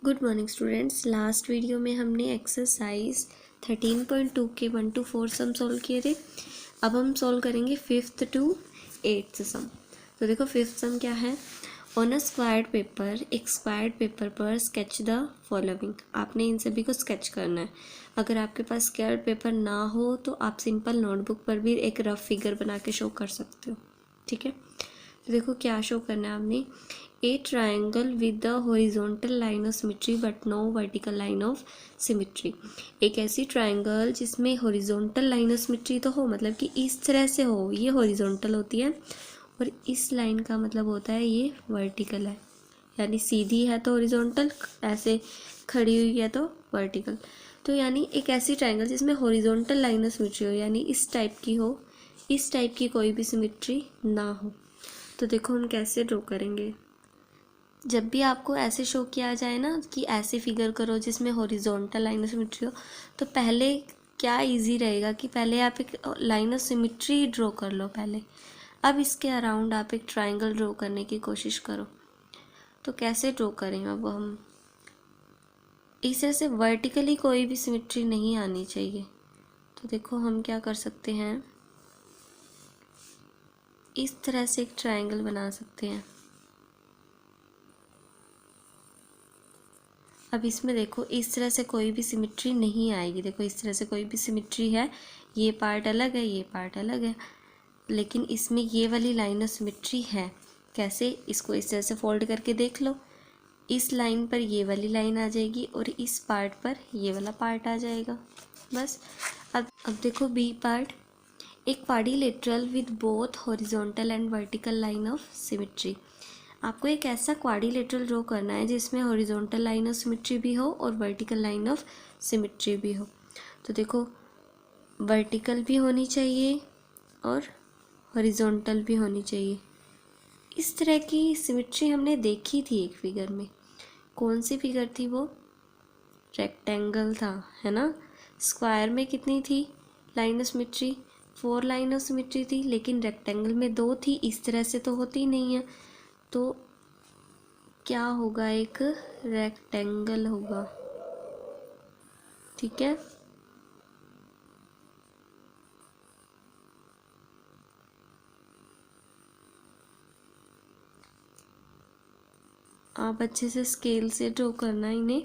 Good morning students. Last video में हमने exercise 13.2 के 1 to 4 सम सॉल्व किए थे। अब हम सॉल्व करेंगे 5th to 8th सम। तो देखो 5th सम क्या है। ऑन अ स्क्वायर्ड पेपर, एक स्क्वायर्ड पेपर पर स्केच द फॉलोइंग। आपने इन सभी को स्केच करना है। अगर आपके पास स्क्वायर्ड पेपर ना हो तो आप सिंपल नोटबुक पर भी एक रफ फिगर बना के शो कर सकते हो। ठीक है, तो देखो क्या शो करना है आपने। A triangle with the horizontal line of symmetry but no vertical line of symmetry. एक ऐसी ट्राइंगल जिसमें हॉरिजॉन्टल लाइन ऑफ सिमिट्री तो हो, मतलब कि इस तरह से हो, ये हॉरिजॉन्टल होती है, और इस लाइन का मतलब होता है ये वर्टिकल है। यानी सीधी है तो हॉरिजॉन्टल, ऐसे खड़ी हुई है तो वर्टिकल। तो यानी एक ऐसी ट्राइंगल जिसमें हॉरिजॉन्टल लाइन ऑफ सिमिट्री हो, यानी इस टाइप की हो, इस टाइप की कोई भी सिमिट्री ना हो। तो देखो हम कैसे ड्रॉ करेंगे। जब भी आपको ऐसे शो किया जाए ना कि ऐसे फिगर करो जिसमें हॉरिजॉन्टल लाइन ऑफ सिमिट्री हो, तो पहले क्या इजी रहेगा कि पहले आप एक लाइन ऑफ सिमिट्री ड्रॉ कर लो पहले। अब इसके अराउंड आप एक ट्राइंगल ड्रॉ करने की कोशिश करो। तो कैसे ड्रॉ करें अब हम। इस तरह से वर्टिकली कोई भी सिमिट्री नहीं आनी चाहिए। तो देखो हम क्या कर सकते हैं, इस तरह से एक ट्राइंगल बना सकते हैं। अब इसमें देखो इस तरह से कोई भी सिमिट्री नहीं आएगी। देखो इस तरह से कोई भी सिमिट्री है, ये पार्ट अलग है, ये पार्ट अलग है, लेकिन इसमें ये वाली लाइन ऑफ सिमिट्री है। कैसे, इसको इस तरह से फोल्ड करके देख लो। इस लाइन पर ये वाली लाइन आ जाएगी और इस पार्ट पर ये वाला पार्ट आ जाएगा, बस। अब देखो बी पार्ट, एक quadrilateral with both horizontal and vertical line of symmetry. आपको एक ऐसा क्वाड्रिलेटरल ड्रॉ करना है जिसमें हॉरिजॉन्टल लाइन ऑफ सिमिट्री भी हो और वर्टिकल लाइन ऑफ सिमिट्री भी हो। तो देखो वर्टिकल भी होनी चाहिए और हॉरिजॉन्टल भी होनी चाहिए। इस तरह की सिमिट्री हमने देखी थी एक फिगर में। कौन सी फिगर थी वो? रेक्टेंगल था, है ना। स्क्वायर में कितनी थी line of symmetry? 4 line of symmetry थी, लेकिन रेक्टेंगल में 2 थी। इस तरह से तो होती नहीं है, तो क्या होगा, एक रेक्टेंगल होगा। ठीक है, आप अच्छे से स्केल से ड्रॉ करना इन्हें।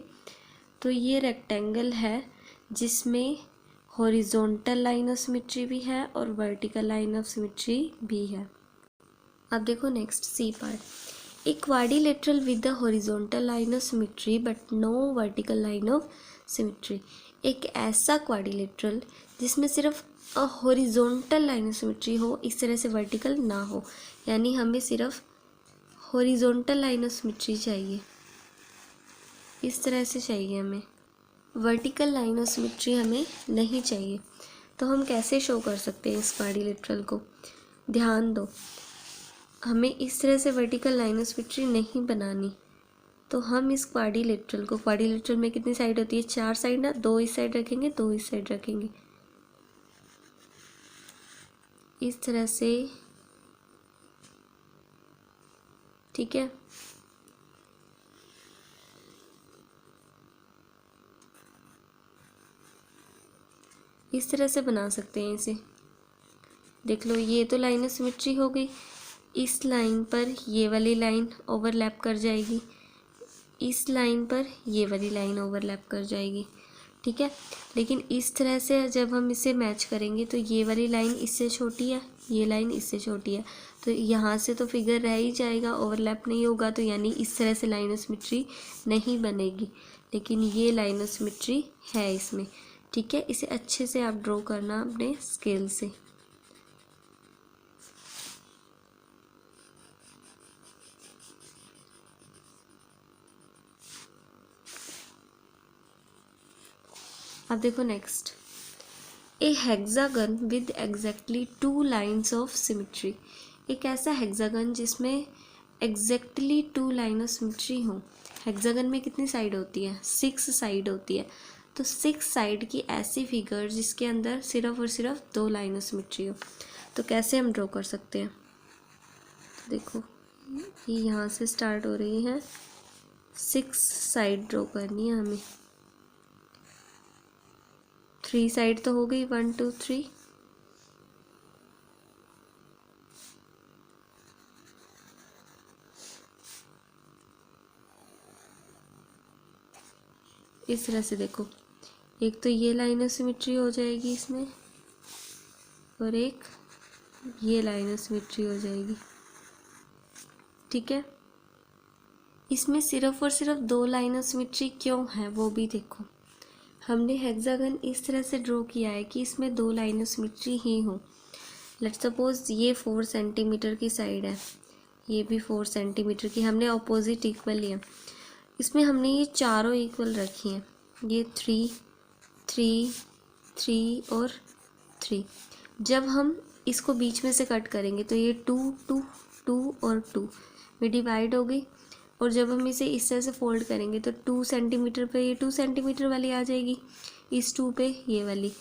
तो ये रेक्टेंगल है जिसमें हॉरिजॉन्टल लाइन ऑफ सिमिट्री भी है और वर्टिकल लाइन ऑफ सिमिट्री भी है। अब देखो next C part, a quadrilateral with the horizontal line of symmetry but no vertical line of symmetry. एक ऐसा क्वाड्रिलेटरल जिसमें सिर्फ हॉरिजॉन्टल लाइन ऑफ सिमिट्री हो, इस तरह से वर्टिकल ना हो। यानी हमें सिर्फ हॉरिजॉन्टल लाइन ऑफ सिमिट्री चाहिए, इस तरह से चाहिए हमें, वर्टिकल लाइन ऑफ सिमिट्री हमें नहीं चाहिए। तो हम कैसे शो कर सकते हैं इस क्वाड्रिलेटरल को? ध्यान दो, हमें इस तरह से वर्टिकल लाइन ऑफ सिमिट्री नहीं बनानी। तो हम इस क्वाड्रिलेटरल को, क्वाड्रिलेटरल में कितनी साइड होती है? 4 साइड ना। 2 इस साइड रखेंगे, 2 इस साइड रखेंगे, इस तरह से। ठीक है, इस तरह से बना सकते हैं इसे। देख लो, ये तो लाइन ऑफ सिमिट्री हो गई। इस लाइन पर ये वाली लाइन ओवरलैप कर जाएगी, इस लाइन पर ये वाली लाइन ओवरलैप कर जाएगी। ठीक है, लेकिन इस तरह से जब हम इसे मैच करेंगे तो ये वाली लाइन इससे छोटी है, ये लाइन इससे छोटी है, तो यहाँ से तो फिगर रह ही जाएगा, ओवरलैप नहीं होगा। तो यानी इस तरह से लाइन ऑफ सिमिट्री नहीं बनेगी, लेकिन ये लाइन ऑफ सिमिट्री है इसमें। ठीक है, इसे अच्छे से आप ड्रॉ करना अपने स्केल से। अब देखो next, A hexagon with exactly 2 lines of symmetry. एक ऐसा हेक्सागन जिसमें एग्जैक्टली 2 लाइन ऑफ सिमिट्री हो। हेक्सागन में कितनी साइड होती है? 6 साइड होती है। तो 6 साइड की ऐसी फिगर जिसके अंदर सिर्फ और सिर्फ 2 लाइन ऑफ सिमिट्री हो। तो कैसे हम ड्रॉ कर सकते हैं? तो देखो ये यहाँ से स्टार्ट हो रही है 6 साइड ड्रॉ करनी है हमें। 3 साइड तो हो गई, 1 2 3। इस तरह से देखो, एक तो ये लाइन ऑफ सिमेट्री हो जाएगी इसमें, और एक ये लाइन ऑफ सिमेट्री हो जाएगी। ठीक है, इसमें सिर्फ और सिर्फ 2 लाइन ऑफ सिमेट्री क्यों है वो भी देखो। हमने हेक्सागन इस तरह से ड्रॉ किया है कि इसमें 2 लाइन ऑफ सिमेट्री ही हो। लेट्स सपोज ये 4 सेंटीमीटर की साइड है, ये भी 4 सेंटीमीटर की, हमने ऑपोजिट इक्वल लिया। इसमें हमने ये चारों इक्वल रखी हैं, ये 3 3 3 और 3। जब हम इसको बीच में से कट करेंगे तो ये 2 2 2 और 2 में डिवाइड हो गई। और जब हम इसे इस तरह से फोल्ड करेंगे तो 2 सेंटीमीटर पे ये 2 सेंटीमीटर वाली आ जाएगी, इस 2 पे ये वाली,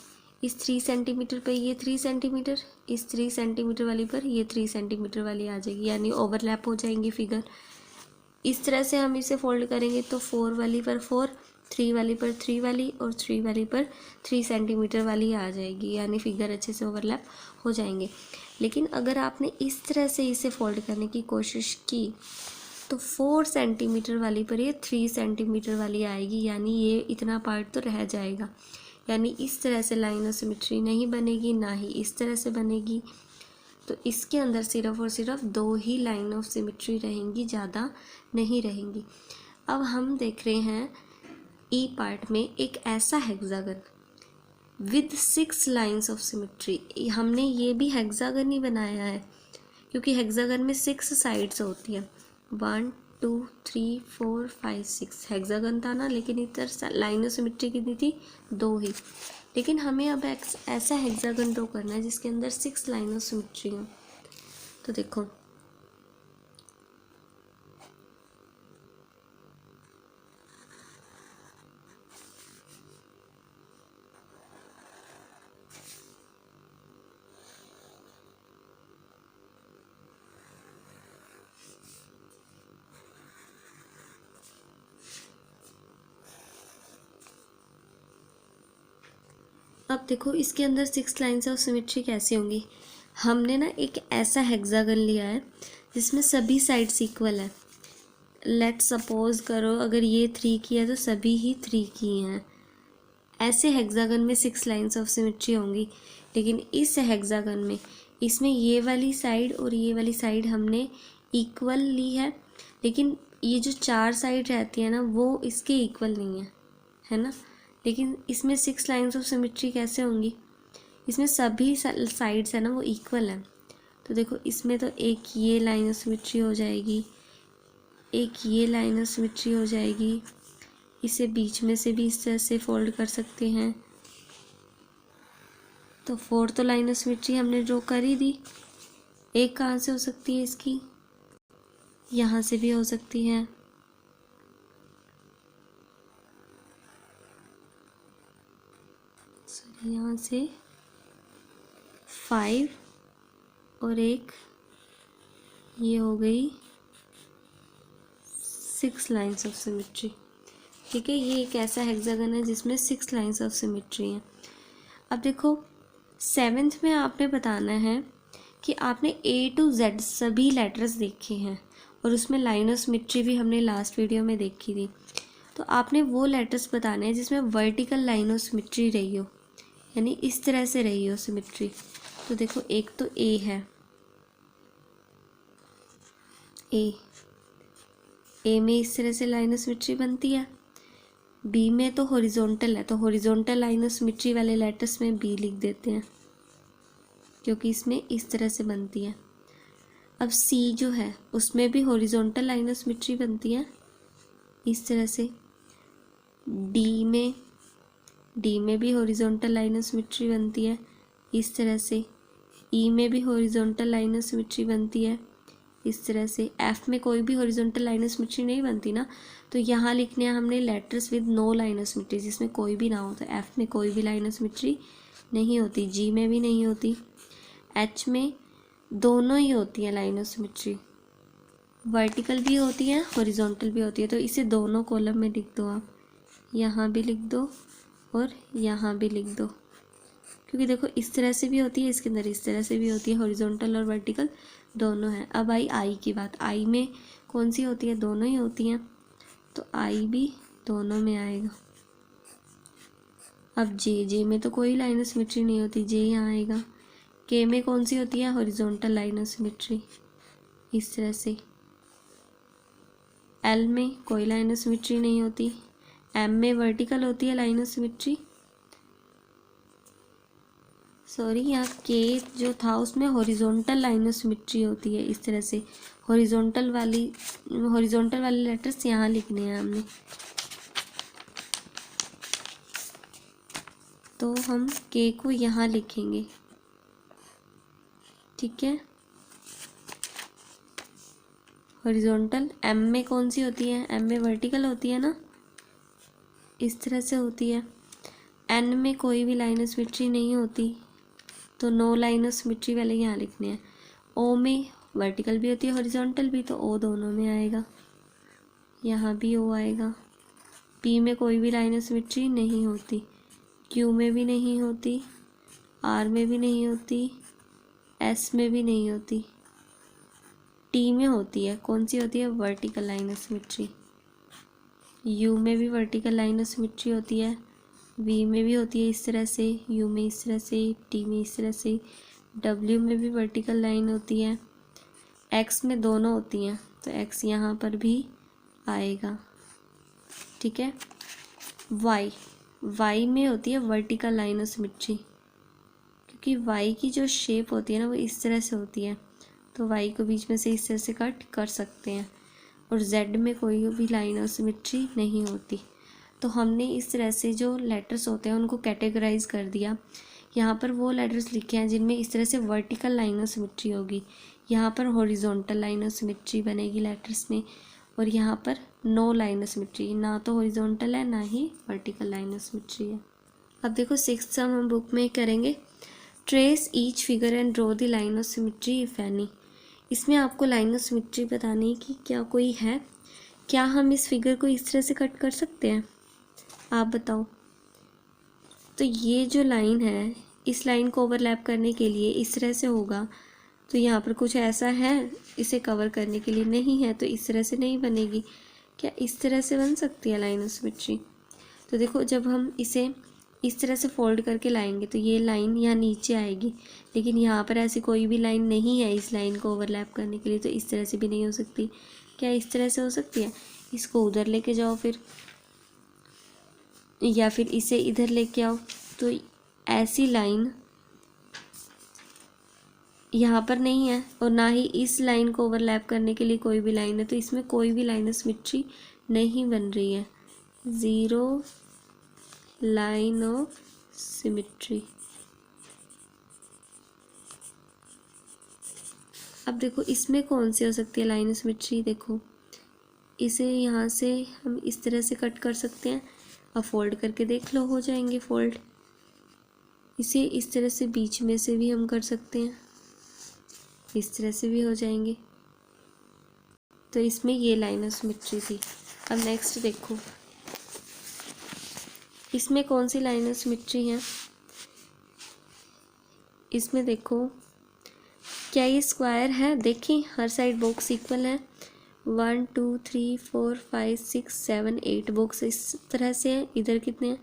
इस 3 सेंटीमीटर पे ये 3 सेंटीमीटर, इस 3 सेंटीमीटर वाली पर ये 3 सेंटीमीटर वाली आ जाएगी, यानी ओवरलैप हो जाएंगी फिगर। इस तरह से हम इसे फोल्ड करेंगे तो 4 वाली पर 4, 3 वाली पर 3 वाली और 3 वाली पर 3 सेंटीमीटर वाली आ जाएगी, यानी फिगर अच्छे से ओवरलैप हो जाएंगे। लेकिन अगर आपने इस तरह से इसे फोल्ड करने की कोशिश की तो 4 सेंटीमीटर वाली पर ये 3 सेंटीमीटर वाली आएगी, यानी ये इतना पार्ट तो रह जाएगा। यानी इस तरह से लाइन ऑफ सिमेट्री नहीं बनेगी, ना ही इस तरह से बनेगी। तो इसके अंदर सिर्फ और सिर्फ 2 ही लाइन ऑफ सिमेट्री रहेंगी, ज़्यादा नहीं रहेंगी। अब हम देख रहे हैं ई पार्ट में एक ऐसा hexagon with 6 lines of symmetry. हमने ये भी हेक्सागन ही बनाया है, क्योंकि हेक्सागन में 6 साइड्स होती हैं, 1 2 3 4 5 6 हेक्सागन था ना, लेकिन इधर लाइन ऑफ सिमेट्री कितनी थी, 2 ही। लेकिन हमें अब ऐसा हेक्सागन ड्रॉ करना है जिसके अंदर 6 लाइन ऑफ सिमेट्री हो। तो देखो, अब देखो इसके अंदर 6 लाइन्स ऑफ सिमेट्री कैसे होंगी। हमने ना एक ऐसा हेक्सागन लिया है जिसमें सभी साइड्स इक्वल है। लेट्स सपोज करो अगर ये 3 की है तो सभी ही 3 की हैं। ऐसे हेक्सागन में 6 लाइन्स ऑफ सिमेट्री होंगी। लेकिन इस हेक्सागन में इसमें ये वाली साइड और ये वाली साइड हमने इक्वल ली है, लेकिन ये जो 4 साइड रहती है ना वो इसके इक्वल नहीं है ना। लेकिन इसमें 6 लाइन्स ऑफ सिमेट्री कैसे होंगी, इसमें सभी साइड्स है ना वो इक्वल है। तो देखो इसमें तो एक ये लाइन ऑफ सिमेट्री हो जाएगी, एक ये लाइन ऑफ सिमेट्री हो जाएगी, इसे बीच में से भी इस तरह से फोल्ड कर सकते हैं। तो 4 तो लाइन ऑफ सिमेट्री हमने ड्रॉ कर ही दी। एक कहाँ से हो सकती है इसकी, यहाँ से भी हो सकती है। यहाँ से 5 और एक ये हो गई 6 लाइन्स ऑफ सिमेट्री। ठीक है, ये एक ऐसा हेक्सागन है जिसमें 6 लाइन्स ऑफ सिमेट्री हैं। अब देखो 7th में आपने बताना है कि आपने A to Z सभी लेटर्स देखे हैं और उसमें लाइन ऑफ सिमेट्री भी हमने लास्ट वीडियो में देखी थी। तो आपने वो लेटर्स बताने हैं जिसमें वर्टिकल लाइन ऑफ सिमेट्री रही हो, यानी इस तरह से रही हो सिमेट्री। तो देखो एक तो ए है, ए में इस तरह से लाइन ऑफ सिमेट्री बनती है। बी में तो हॉरिजॉन्टल है, तो हॉरिजॉन्टल लाइन ऑफ सिमेट्री वाले लेटर्स में बी लिख देते हैं क्योंकि इसमें इस तरह से बनती है। अब सी जो है उसमें भी हॉरिजॉन्टल लाइन ऑफ सिमेट्री बनती है इस तरह से। डी में भी हॉरिजॉन्टल लाइन ऑफ सिमेट्री बनती है इस तरह से। ई में भी हॉरिजॉन्टल लाइन ऑफ सिमेट्री बनती है इस तरह से। एफ में कोई भी हॉरिजॉन्टल लाइन ऑफ सिमेट्री नहीं बनती ना, तो यहाँ लिखने हैं हमने letters with no line of symmetry, जिसमें कोई भी ना हो। तो एफ में कोई भी लाइन ऑफ सिमेट्री नहीं होती, जी में भी नहीं होती, एच में दोनों ही होती हैं लाइन ऑफ सिमेट्री। वर्टिकल भी होती है, हॉरिजॉन्टल भी होती है। तो इसे दोनों कॉलम में लिख दो आप, यहाँ भी लिख दो और यहाँ भी लिख दो, क्योंकि देखो इस तरह से भी होती है, इसके अंदर इस तरह से भी होती है, हॉरिजॉन्टल और वर्टिकल दोनों है। अब आई आई की बात, आई में कौन सी होती है, दोनों ही होती हैं, तो आई भी दोनों में आएगा। अब जे में तो कोई लाइन ऑफ सिमेट्री नहीं होती, जे यहाँ आएगा। के में कौन सी होती है, हॉरिजॉन्टल लाइन ऑफ सिमेट्री, इस तरह से। एल में कोई लाइन ऑफ सिमेट्री नहीं होती। एम में वर्टिकल होती है लाइन ऑफ सिमेट्री, सॉरी यहाँ के जो था उसमें हॉरिजॉन्टल लाइन ऑफ सिमेट्री होती है, इस तरह से। हॉरिजॉन्टल वाले लेटर्स यहाँ लिखने हैं हमने, तो हम के को यहाँ लिखेंगे, ठीक है। हॉरिजॉन्टल एम में कौन सी होती है, एम में वर्टिकल होती है ना, इस तरह से होती है। एन में कोई भी लाइन ऑफ सिमेट्री नहीं होती, तो नो लाइन ऑफ सिमेट्री वाले यहाँ लिखने हैं। ओ में वर्टिकल भी होती है, हॉरिजॉन्टल भी, तो ओ दोनों में आएगा, यहाँ भी ओ आएगा। पी में कोई भी लाइन ऑफ सिमेट्री नहीं होती, क्यू में भी नहीं होती, आर में भी नहीं होती, एस में भी नहीं होती। टी में होती है, कौन सी होती है, vertical line of symmetry. You में भी वर्टिकल लाइन ऑफ सिमेट्री होती है, वी में भी होती है इस तरह से, यू में इस तरह से, टी में इस तरह से, डब्ल्यू में भी वर्टिकल लाइन होती है, एक्स में दोनों होती हैं, तो एक्स यहाँ पर भी आएगा, ठीक है। वाई में होती है वर्टिकल लाइन ऑफ सिमेट्री, क्योंकि वाई की जो शेप होती है ना वो इस तरह से होती है, तो वाई को बीच में से इस तरह से कट कर सकते हैं। और जेड में कोई भी लाइन ऑफ सिमेट्री नहीं होती। तो हमने इस तरह से जो लेटर्स होते हैं उनको कैटेगराइज कर दिया। यहाँ पर वो लेटर्स लिखे हैं जिनमें इस तरह से वर्टिकल लाइन ऑफ सिमेट्री होगी, यहाँ पर हॉरिजॉन्टल लाइन ऑफ सिमेट्री बनेगी लेटर्स में, और यहाँ पर नो लाइन ऑफ सिमेट्री, ना तो हॉरिजॉन्टल है ना ही वर्टिकल लाइन ऑफ सिमेट्री है। अब देखो 6th सम हम बुक में करेंगे, trace each figure and draw the line of symmetry if any. इसमें आपको लाइन ऑफ सिमेट्री बताने की क्या कोई है, क्या हम इस फिगर को इस तरह से कट कर सकते हैं, आप बताओ। तो ये जो लाइन है, इस लाइन को ओवरलैप करने के लिए इस तरह से होगा, तो यहाँ पर कुछ ऐसा है इसे कवर करने के लिए, नहीं है तो इस तरह से नहीं बनेगी। क्या इस तरह से बन सकती है लाइन ऑफ सिमेट्री? तो देखो जब हम इसे इस तरह से फोल्ड करके लाएंगे तो ये लाइन यहाँ नीचे आएगी, लेकिन यहाँ पर ऐसी कोई भी लाइन नहीं है इस लाइन को ओवरलैप करने के लिए, तो इस तरह से भी नहीं हो सकती। क्या इस तरह से हो सकती है? इसको उधर लेके जाओ फिर, या फिर इसे इधर लेके आओ, तो ऐसी लाइन यहाँ पर नहीं है, और ना ही इस लाइन को ओवरलैप करने के लिए कोई भी लाइन है, तो इसमें कोई भी लाइन ऑफ सिमेट्री नहीं बन रही है, ज़ीरो लाइन ऑफ सिमेट्री। अब देखो इसमें कौन सी हो सकती है लाइन ऑफ सिमेट्री, देखो इसे यहाँ से हम इस तरह से कट कर सकते हैं, अब फोल्ड करके देख लो, हो जाएंगे फोल्ड। इसे इस तरह से बीच में से भी हम कर सकते हैं, इस तरह से भी हो जाएंगे। तो इसमें ये लाइन ऑफ सिमेट्री थी। अब नेक्स्ट देखो इसमें कौन सी लाइन ऑफ सिमेट्री है, इसमें देखो क्या ये स्क्वायर है, देखिए हर साइड बॉक्स इक्वल है, 1 2 3 4 5 6 7 8 बॉक्स इस तरह से है, इधर कितने हैं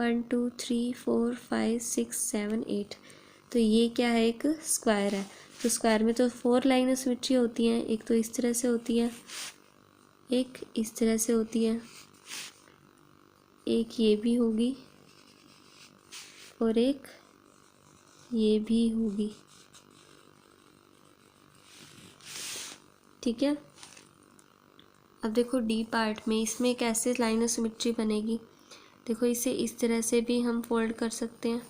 1 2 3 4 5 6 7 8, तो ये क्या है, एक स्क्वायर है। तो स्क्वायर में तो 4 लाइन ऑफ सिमेट्री होती हैं, एक तो इस तरह से होती है, एक इस तरह से होती है, एक ये भी होगी और एक ये भी होगी, ठीक है। अब देखो डी पार्ट में इसमें कैसे लाइन ऑफ सिमेट्री बनेगी, देखो इसे इस तरह से भी हम फोल्ड कर सकते हैं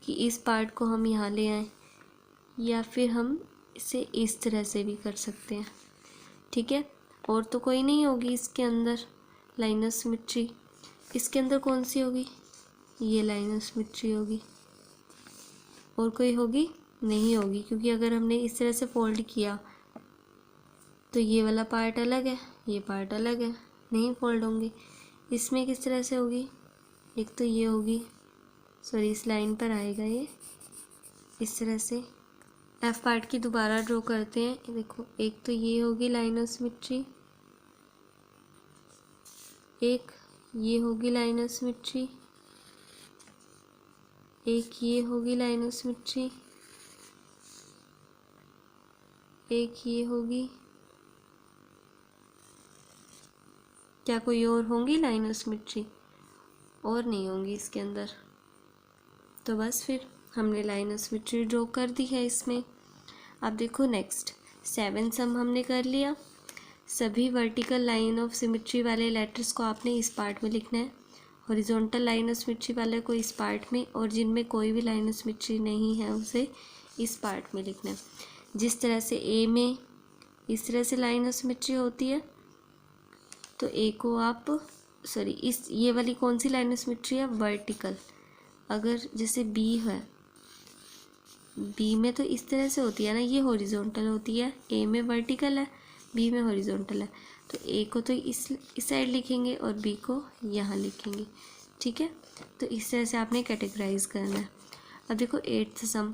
कि इस पार्ट को हम यहाँ ले आएं, या फिर हम इसे इस तरह से भी कर सकते हैं, ठीक है। और तो कोई नहीं होगी इसके अंदर लाइन ऑफ सिमेट्री, इसके अंदर कौन सी होगी, ये लाइन ऑफ सिमेट्री होगी, और कोई होगी नहीं होगी, क्योंकि अगर हमने इस तरह से फोल्ड किया तो ये वाला पार्ट अलग है, ये पार्ट अलग है, नहीं फोल्ड होंगे। इसमें किस तरह से होगी, एक तो ये होगी, सॉरी इस लाइन पर आएगा ये इस तरह से। एफ पार्ट की दोबारा ड्रॉ करते हैं। देखो एक तो ये होगी लाइन ऑफ सिमेट्री, एक ये होगी लाइन ऑफ सिमेट्री, एक ये होगी लाइन ऑफ सिमेट्री, एक ये होगी। क्या कोई और होंगी लाइन ऑफ सिमेट्री? और नहीं होंगी इसके अंदर। तो बस फिर हमने लाइन ऑफ सिमेट्री ड्रॉ कर दी है इसमें। अब देखो नेक्स्ट 7 सम हमने कर लिया। सभी वर्टिकल लाइन ऑफ सिमेट्री वाले लेटर्स को आपने इस पार्ट में लिखना है, हॉरिजॉन्टल लाइन ऑफ सिमेट्री वाले को इस पार्ट में, और जिनमें कोई भी लाइन ऑफ सिमेट्री नहीं है उसे इस पार्ट में लिखना है। जिस तरह से ए में इस तरह से लाइन ऑफ सिमेट्री होती है, तो ए को आप सॉरी इस ये वाली कौन सी लाइन ऑफ सिमेट्री है, वर्टिकल। अगर जैसे बी है, बी में तो इस तरह से होती है ना, ये हॉरिजॉन्टल होती है, ए में वर्टिकल है, बी में हॉरिजॉन्टल है। तो ए को तो इस साइड लिखेंगे और बी को यहाँ लिखेंगे, ठीक है। तो इस तरह से आपने कैटेगराइज करना है। अब देखो 8th sum,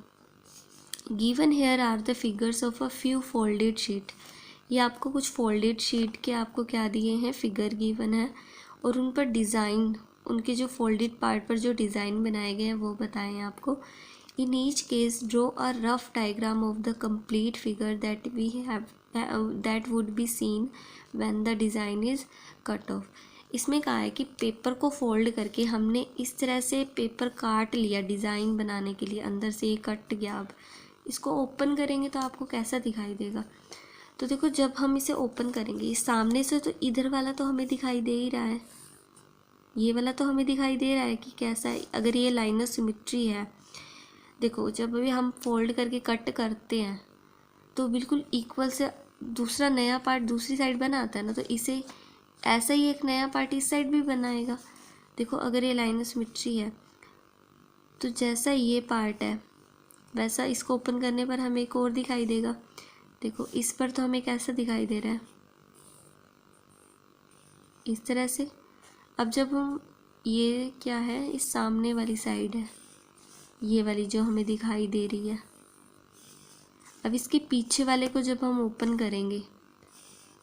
given here are the figures of a few folded sheet. ये आपको कुछ फोल्डेड शीट के आपको क्या दिए हैं, फिगर गिवन है, और उन पर डिज़ाइन, उनके जो फोल्डेड पार्ट पर जो डिज़ाइन बनाए गए हैं वो बताए हैं आपको। In each case draw a rough diagram of the complete figure that would be seen when the design is cut off. इसमें कहा है कि पेपर को फोल्ड करके हमने इस तरह से पेपर काट लिया डिज़ाइन बनाने के लिए, अंदर से ये कट गया। अब इसको ओपन करेंगे तो आपको कैसा दिखाई देगा। तो देखो जब हम इसे ओपन करेंगे, इस सामने से तो इधर वाला तो हमें दिखाई दे ही रहा है, ये वाला तो हमें दिखाई दे रहा है कि कैसा है। अगर ये लाइन ऑफ सिमेट्री है, देखो जब भी हम फोल्ड करके कट करते हैं तो बिल्कुल इक्वल से दूसरा नया पार्ट दूसरी साइड बनाता है ना, तो इसे ऐसा ही एक नया पार्ट इस साइड भी बनाएगा। देखो अगर ये लाइन ऑफ सिमेट्री है तो जैसा ये पार्ट है वैसा इसको ओपन करने पर हमें एक और दिखाई देगा। देखो इस पर तो हमें कैसा दिखाई दे रहा है, इस तरह से। अब जब हम ये क्या है, इस सामने वाली साइड है ये वाली जो हमें दिखाई दे रही है। अब इसके पीछे वाले को जब हम ओपन करेंगे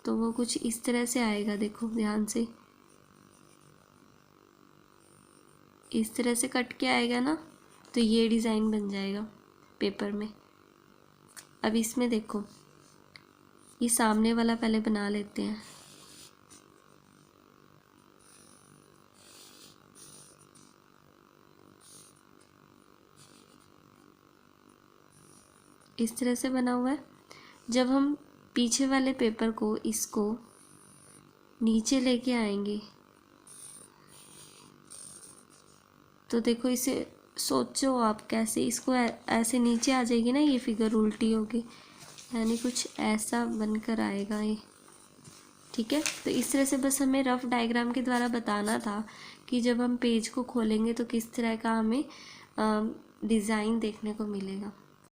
तो वो कुछ इस तरह से आएगा। देखो ध्यान से, इस तरह से कट के आएगा ना, तो ये डिज़ाइन बन जाएगा पेपर में। अब इसमें देखो ये सामने वाला पहले बना लेते हैं। इस तरह से बना हुआ है। जब हम पीछे वाले पेपर को इसको नीचे लेके आएंगे तो देखो इसे सोचो आप कैसे, इसको ऐसे नीचे आ जाएगी ना ये फिगर उल्टी होगी, यानी कुछ ऐसा बनकर आएगा ये, ठीक है। तो इस तरह से बस हमें रफ डायग्राम के द्वारा बताना था कि जब हम पेज को खोलेंगे तो किस तरह का हमें डिज़ाइन देखने को मिलेगा।